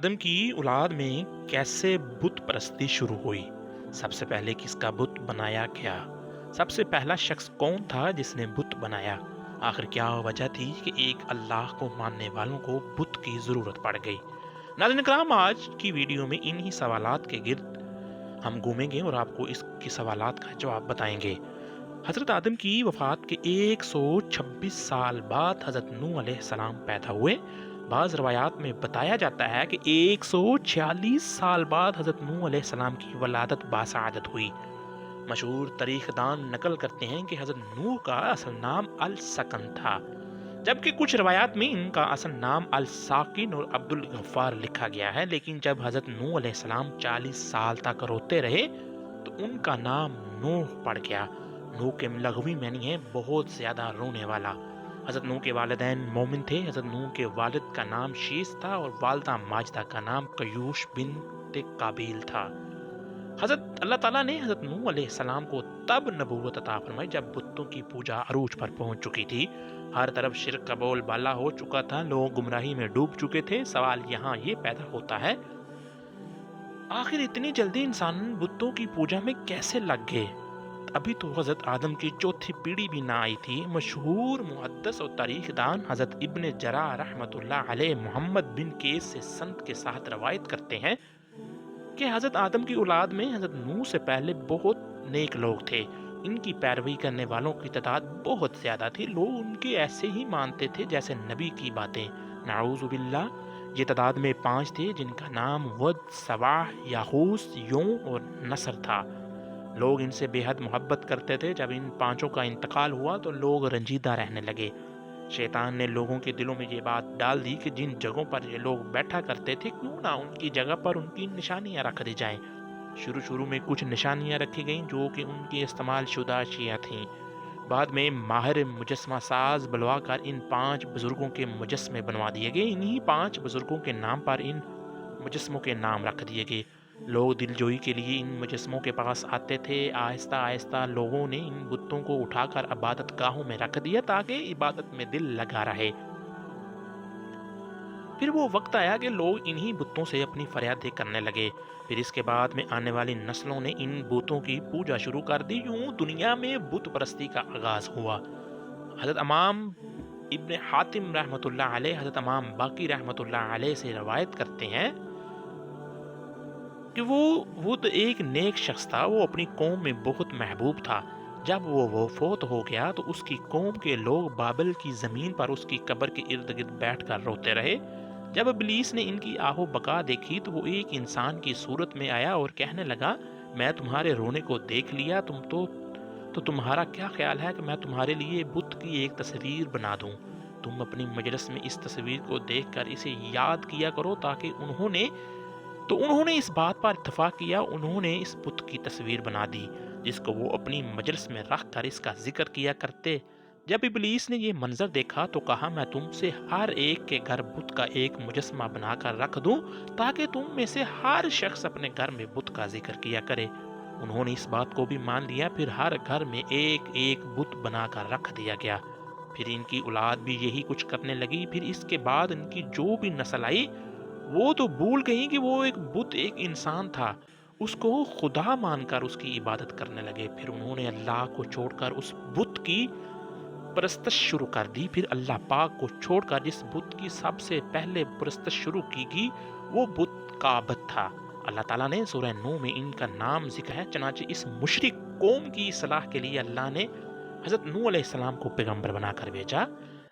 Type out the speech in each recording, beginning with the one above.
آدم کی اولاد میں کیسے بت پرستی شروع ہوئی؟ سب سے پہلے کس کا بت بنایا گیا؟ سب سے پہلا شخص کون تھا جس نے بت بنایا؟ آخر کیا وجہ تھی کہ ایک اللہ کو ماننے والوں کو بت کی ضرورت پڑ گئی؟ ناظرین کرام، آج کی ویڈیو میں انہی سوالات کے گرد ہم گھومیں گے اور آپ کو اس کی سوالات کا جواب بتائیں گے۔ حضرت آدم کی وفات کے 126 سال بعد حضرت نوح علیہ السلام پیدا ہوئے۔ بعض روایات میں بتایا جاتا ہے کہ 146 سال بعد حضرت نوح علیہ السلام کی ولادت باسعادت ہوئی۔ مشہور تاریخ دان نقل کرتے ہیں کہ حضرت نوح کا اصل نام السکن تھا، جبکہ کچھ روایات میں ان کا اصل نام الساکن اور عبد الغفار لکھا گیا ہے، لیکن جب حضرت نوح علیہ السلام 40 سال تک روتے رہے تو ان کا نام نوح پڑ گیا۔ نوح کے لغوی معنی ہے بہت زیادہ رونے والا۔ حضرت نوح کے والدین مومن تھے۔ حضرت نوح کے والد کا نام شیس تھا اور والدہ ماجدہ کا نام قیوش بنت قابیل تھا۔ حضرت اللہ تعالیٰ نے حضرت نوح علیہ السلام کو تب نبوت عطا فرمائی جب بتوں کی پوجا عروج پر پہنچ چکی تھی۔ ہر طرف شرک کا بول بالا ہو چکا تھا، لوگ گمراہی میں ڈوب چکے تھے۔ سوال یہاں یہ پیدا ہوتا ہے، آخر اتنی جلدی انسان بتوں کی پوجا میں کیسے لگ گئے؟ ابھی تو حضرت آدم کی چوتھی پیڑھی بھی نہ آئی تھی۔ مشہور محدث اور تاریخ دان حضرت ابن جرار رحمۃ اللہ علیہ محمد بن کیس سے سند کے ساتھ روایت کرتے ہیں کہ حضرت آدم کی اولاد میں حضرت نوح سے پہلے بہت نیک لوگ تھے۔ ان کی پیروی کرنے والوں کی تعداد بہت زیادہ تھی۔ لوگ ان کے ایسے ہی مانتے تھے جیسے نبی کی باتیں۔ نعوذ باللہ، یہ تعداد میں 5 تھے جن کا نام ود، سواح، یاغوث، یوں اور نصر تھا۔ لوگ ان سے بے حد محبت کرتے تھے۔ جب ان 5 کا انتقال ہوا تو لوگ رنجیدہ رہنے لگے۔ شیطان نے لوگوں کے دلوں میں یہ بات ڈال دی کہ جن جگہوں پر یہ لوگ بیٹھا کرتے تھے کیوں نہ ان کی جگہ پر ان کی نشانیاں رکھ دی جائیں۔ شروع میں کچھ نشانیاں رکھی گئیں جو کہ ان کی استعمال شدہ اشیاء تھیں۔ بعد میں ماہر مجسمہ ساز بلوا کر ان 5 بزرگوں کے مجسمے بنوا دیے گئے۔ انہی 5 بزرگوں کے نام پر ان مجسموں کے نام رکھ دیے گئے۔ لوگ دل جوئی کے لیے ان مجسموں کے پاس آتے تھے۔ آہستہ آہستہ لوگوں نے ان بتوں کو اٹھا کر عبادت گاہوں میں رکھ دیا تاکہ عبادت میں دل لگا رہے۔ پھر وہ وقت آیا کہ لوگ انہی بتوں سے اپنی فریادیں کرنے لگے۔ پھر اس کے بعد میں آنے والی نسلوں نے ان بتوں کی پوجا شروع کر دی۔ یوں دنیا میں بت پرستی کا آغاز ہوا۔ حضرت امام ابن حاتم رحمۃ اللہ علیہ حضرت امام باقی رحمۃ اللہ علیہ سے روایت کرتے ہیں کہ وہ تو ایک نیک شخص تھا، وہ اپنی قوم میں بہت محبوب تھا۔ جب وہ فوت ہو گیا تو اس کی قوم کے لوگ بابل کی زمین پر اس کی قبر کے ارد گرد بیٹھ کر روتے رہے۔ جب ابلیس نے ان کی آہو بقا دیکھی تو وہ ایک انسان کی صورت میں آیا اور کہنے لگا، میں تمہارے رونے کو دیکھ لیا، تو تمہارا کیا خیال ہے کہ میں تمہارے لیے بت کی ایک تصویر بنا دوں؟ تم اپنی مجلس میں اس تصویر کو دیکھ کر اسے یاد کیا کرو۔ تاکہ انہوں نے اس بات پر اتفاق کیا۔ انہوں نے اس بت کی تصویر بنا دی جس کو وہ اپنی مجلس میں رکھ کر اس کا ذکر کیا کرتے۔ جب ابلیس نے یہ منظر دیکھا تو کہا، میں تم سے ہر ایک کے گھر بت کا ایک مجسمہ بنا کر رکھ دوں تاکہ تم میں سے ہر شخص اپنے گھر میں بت کا ذکر کیا کرے۔ انہوں نے اس بات کو بھی مان لیا۔ پھر ہر گھر میں ایک بت بنا کر رکھ دیا گیا۔ پھر ان کی اولاد بھی یہی کچھ کرنے لگی۔ پھر اس کے بعد ان کی جو بھی نسل آئی وہ تو بھول گئی کہ وہ ایک بت ایک انسان تھا، اس کو خدا مان کر اس کی عبادت کرنے لگے۔ پھر انہوں نے اللہ کو چھوڑ کر اس بت کی پرستش شروع کر دی۔ پھر اللہ پاک کو چھوڑ کر جس بت کی سب سے پہلے پرستش شروع کی گئی وہ بت کعبۃ تھا۔ اللہ تعالیٰ نے سورہ نوح میں ان کا نام ذکر ہے۔ چنانچہ اس مشرک قوم کی اصلاح کے لیے اللہ نے حضرت نوح علیہ السلام کو پیغمبر بنا کر بھیجا۔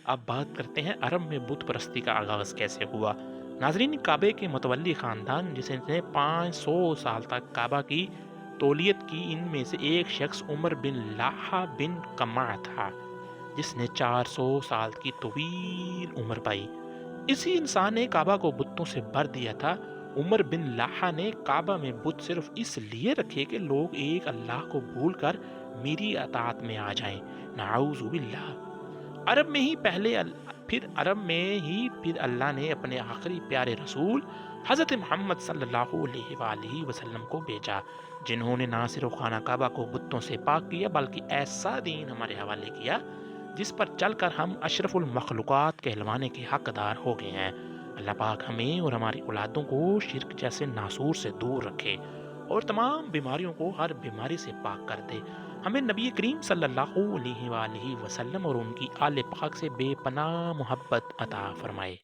اب بات کرتے ہیں عرب میں بت پرستی کا آغاز کیسے ہوا۔ ناظرین، کعبے کے متولی خاندان جس نے 500 سال تک کعبہ کی تولیت کی، ان میں سے ایک شخص عمر بن لاحہ بن قمع تھا جس نے 400 سال کی طویل عمر پائی۔ اسی انسان نے کعبہ کو بتوں سے بھر دیا تھا۔ عمر بن لاحہ نے کعبہ میں بت صرف اس لیے رکھے کہ لوگ ایک اللہ کو بھول کر میری اطاعت میں آ جائیں۔ نعوذ باللہ۔ عرب میں ہی پھر اللہ نے اپنے آخری پیارے رسول حضرت محمد صلی اللہ علیہ وآلہ وسلم کو بھیجا، جنہوں نے نہ صرف خانہ کعبہ کو بتوں سے پاک کیا بلکہ ایسا دین ہمارے حوالے کیا جس پر چل کر ہم اشرف المخلوقات کہلوانے کے حقدار ہو گئے ہیں۔ اللہ پاک ہمیں اور ہماری اولادوں کو شرک جیسے ناسور سے دور رکھے اور تمام بیماریوں کو ہر بیماری سے پاک کر دے۔ ہمیں نبی کریم صلی اللہ علیہ وآلہ وسلم اور ان کی آل پاک سے بے پناہ محبت عطا فرمائے۔